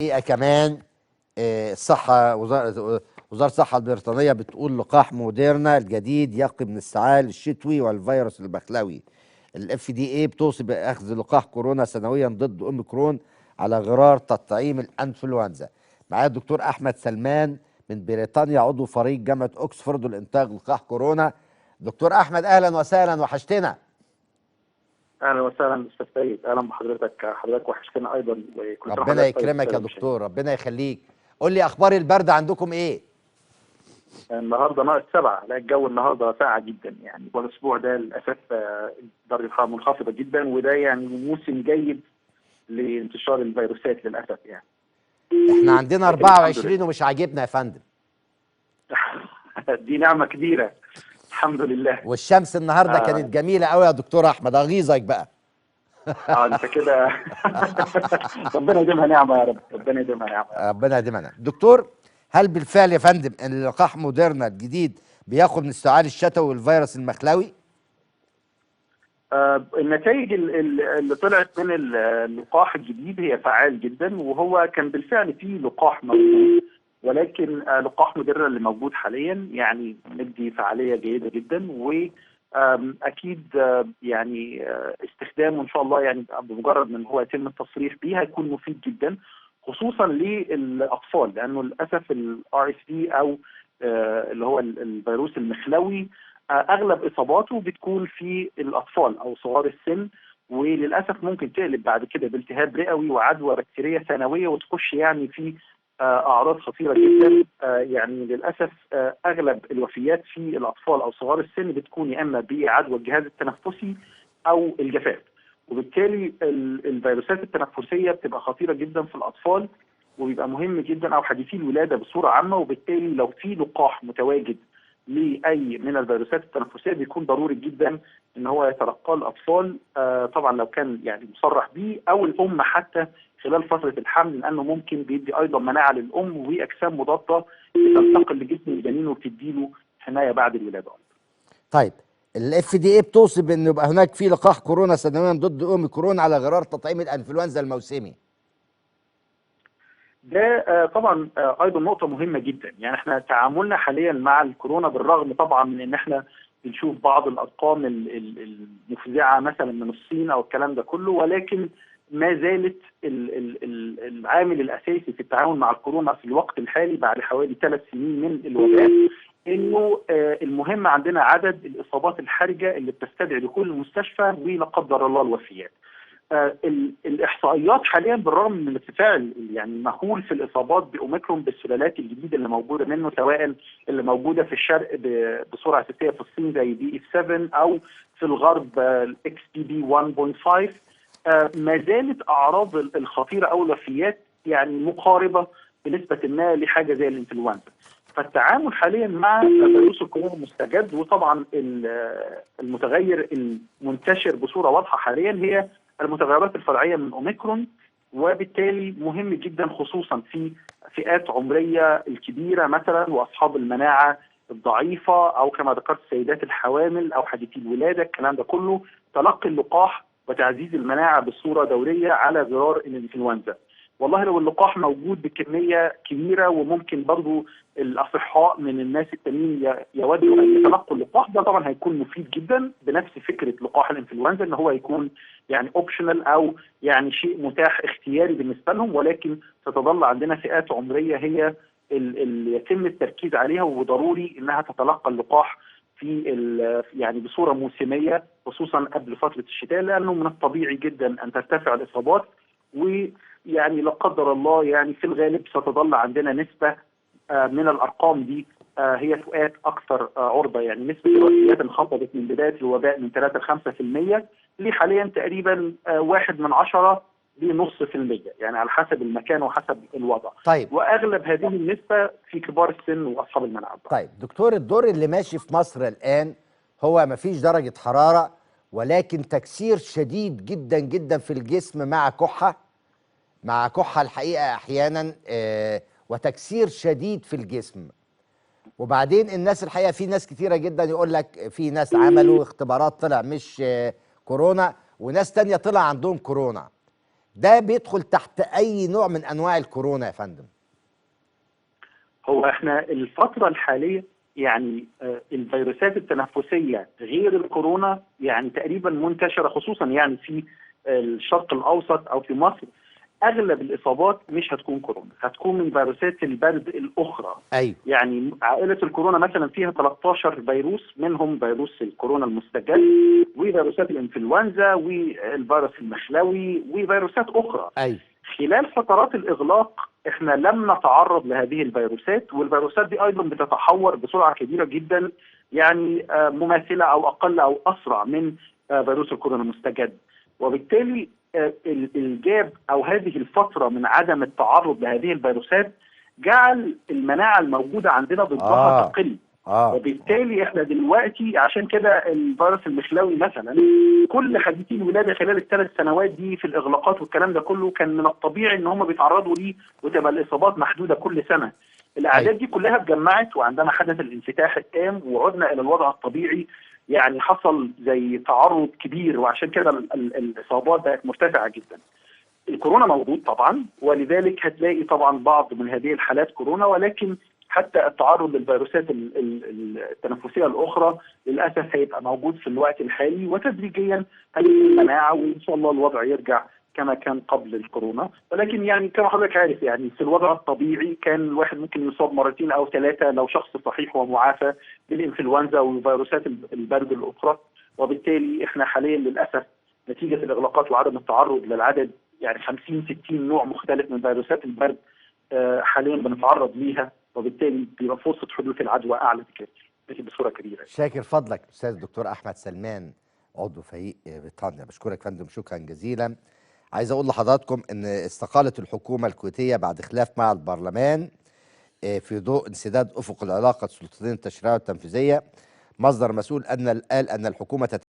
الحقيقه كمان الصحه وزاره الصحه البريطانيه بتقول لقاح موديرنا الجديد يقي من السعال الشتوي والفيروس البخلوي. الاف دي اي بتوصي باخذ لقاح كورونا سنويا ضد اوميكرون على غرار تطعيم الانفلونزا. معايا الدكتور احمد سلمان من بريطانيا، عضو فريق جامعه اوكسفورد لانتاج لقاح كورونا. دكتور احمد اهلا وسهلا، وحشتنا. اهلا وسهلا استاذ سيد، اهلا بحضرتك. حضرتك وحشتنا ايضا، وكل سنه ربنا وحضرتك طيب. يكرمك يا دكتور، ربنا يخليك. قول لي اخبار البرد عندكم ايه؟ النهارده -7، لا الجو النهارده ساقع جدا يعني، والاسبوع ده للاسف درجه الحراره منخفضه جدا، وده يعني موسم جيد لانتشار الفيروسات للاسف يعني. احنا عندنا 24 ومش عاجبنا يا فندم. دي نعمه كبيره الحمد لله. والشمس النهارده كانت جميله قوي يا دكتور احمد، اغيظك بقى. انت كده. ربنا يديمها نعمه يا رب، ربنا يديمها نعمه يا رب. ربنا يديمها نعمه. دكتور، هل بالفعل يا فندم ان لقاح موديرنا الجديد بياخد من السعال الشتوي والفيروس المخلوي؟ النتائج اللي طلعت من اللقاح الجديد هي فعال جدا، وهو كان بالفعل فيه لقاح موجود، ولكن لقاح موديرنا اللي موجود حاليا يعني مدي فعاليه جيده جدا، واكيد يعني استخدامه ان شاء الله يعني بمجرد من هو يتم التصريح به هيكون مفيد جدا، خصوصا للاطفال، لانه للاسف الار اس في او اللي هو الفيروس المخلوي اغلب اصاباته بتكون في الاطفال او صغار السن، وللاسف ممكن تقلب بعد كده بالتهاب رئوي وعدوى بكتيريه ثانويه وتخش يعني في اعراض خطيره جدا. يعني للاسف اغلب الوفيات في الاطفال او صغار السن بتكون يا اما بعدوى الجهاز التنفسي او الجفاف، وبالتالي الفيروسات التنفسيه بتبقى خطيره جدا في الاطفال، وبيبقى مهم جدا او حديثي الولاده بصوره عامه، وبالتالي لو في لقاح متواجد لاي من الفيروسات التنفسيه بيكون ضروري جدا ان هو يتلقاه الاطفال، طبعا لو كان يعني مصرح به، او الام حتى خلال فتره الحمل، لانه ممكن بيدي ايضا مناعه للام واجسام مضاده بتنتقل لجسم الجنين وبتديله حمايه بعد الولاده. طيب الاف دي اي بتوصي بان يبقى هناك في لقاح كورونا سنويا ضد اوميكرون على غرار تطعيم الانفلونزا الموسمي. ده طبعا ايضا نقطه مهمه جدا، يعني احنا تعاملنا حاليا مع الكورونا بالرغم طبعا من ان احنا بنشوف بعض الارقام المفزعه مثلا من الصين او الكلام ده كله، ولكن ما زالت العامل الاساسي في التعامل مع الكورونا في الوقت الحالي بعد حوالي 3 سنين من الوباء انه المهم عندنا عدد الاصابات الحرجه اللي بتستدعي دخول المستشفى ولا قدر الله الوفيات. الاحصائيات حاليا بالرغم من الارتفاع يعني مهول في الاصابات باوميكرون بالسلالات الجديده اللي موجوده منه، سواء اللي موجوده في الشرق بسرعه اساسيه في الصين زي بي 7 او في الغرب الاكس بي بي 1.5، ما زالت اعراض الخطيره او الوفيات يعني مقاربه بنسبه ما لحاجه زي الانفلونزا. فالتعامل حاليا مع فيروس الكورونا مستجد، وطبعا المتغير المنتشر بصوره واضحه حاليا هي المتغيرات الفرعيه من اوميكرون، وبالتالي مهم جدا خصوصا في فئات عمريه الكبيره مثلا واصحاب المناعه الضعيفه، او كما ذكرت السيدات الحوامل او حديثي الولاده، الكلام ده كله تلقي اللقاح وتعزيز المناعه بصوره دوريه على غرار الانفلونزا. والله لو اللقاح موجود بكميه كبيره وممكن برضو الاصحاء من الناس التانيين يودوا ان يتلقوا اللقاح، ده طبعا هيكون مفيد جدا بنفس فكره لقاح الانفلونزا، ان هو يكون يعني اوبشنال او يعني شيء متاح اختياري بالنسبه لهم، ولكن ستظل عندنا فئات عمريه هي اللي يتم التركيز عليها وضروري انها تتلقى اللقاح في يعني بصوره موسميه، خصوصا قبل فتره الشتاء، لانه من الطبيعي جدا ان ترتفع الاصابات، ويعني لا قدر الله يعني في الغالب ستظل عندنا نسبه من الارقام دي هي فئات اكثر عرضه، يعني نسبه الوفيات انخفضت من بدايه الوباء من 3 ل 5% لحاليا تقريبا 1 من 10 لنص في المية، يعني على حسب المكان وحسب الوضع. طيب، واغلب هذه النسبه في كبار السن واصحاب المناعه. طيب دكتور، الدور اللي ماشي في مصر الان هو مفيش درجه حراره، ولكن تكسير شديد جدا جدا في الجسم مع كحه الحقيقه احيانا وتكسير شديد في الجسم. وبعدين الناس الحقيقه في ناس كتيره جدا يقول لك في ناس عملوا اختبارات طلع مش كورونا، وناس تانية طلع عندهم كورونا. ده بيدخل تحت اي نوع من انواع الكورونا يا فندم؟ هو احنا الفترة الحالية يعني الفيروسات التنفسية غير الكورونا يعني تقريبا منتشرة، خصوصا يعني في الشرق الأوسط أو في مصر. أغلب الإصابات مش هتكون كورونا، هتكون من فيروسات البرد الأخرى. ايوه. يعني عائلة الكورونا مثلا فيها 13 فيروس، منهم فيروس الكورونا المستجد وفيروسات الإنفلونزا والفيروس المخلوي وفيروسات أخرى. ايوه. خلال فترات الإغلاق احنا لم نتعرض لهذه الفيروسات، والفيروسات دي ايضا بتتحور بسرعه كبيره جدا، يعني مماثله او اقل او اسرع من فيروس الكورونا المستجد. وبالتالي الجاب او هذه الفتره من عدم التعرض لهذه الفيروسات جعل المناعه الموجوده عندنا ضدها تقل. وبالتالي احنا دلوقتي عشان كده الفيروس المخلوي مثلا كل حديثي الولاده خلال الثلاث سنوات دي في الاغلاقات والكلام ده كله كان من الطبيعي ان هم بيتعرضوا ليه وتبقى الاصابات محدوده كل سنه. الاعداد دي كلها اتجمعت، وعندما حدث الانفتاح التام وعدنا الى الوضع الطبيعي يعني حصل زي تعرض كبير، وعشان كده الاصابات بقت مرتفعه جدا. الكورونا موجود طبعا، ولذلك هتلاقي طبعا بعض من هذه الحالات كورونا، ولكن حتى التعرض للفيروسات التنفسيه الاخرى للاسف هيبقى موجود في الوقت الحالي، وتدريجيا هيبقى المناعه وان شاء الله الوضع يرجع كما كان قبل الكورونا. ولكن يعني كما حضرتك عارف يعني في الوضع الطبيعي كان الواحد ممكن يصاب مرتين او ثلاثه لو شخص صحيح ومعافى بالانفلونزا وفيروسات البرد الاخرى. وبالتالي احنا حاليا للاسف نتيجه الاغلاقات وعدم التعرض للعدد يعني 50 60 نوع مختلف من فيروسات البرد حاليا بنتعرض ليها، وبالتالي بيبقى فرصه حدوث العدوى اعلى بكثير بصوره كبيره. شاكر فضلك استاذ الدكتور احمد سلمان عضو فريق بريطانيا. بشكرك فندم شكرا جزيلا. عايز اقول لحضراتكم ان استقالت الحكومه الكويتيه بعد خلاف مع البرلمان في ضوء انسداد افق العلاقه السلطتين التشريعيه والتنفيذيه. مصدر مسؤول قال ان الحكومه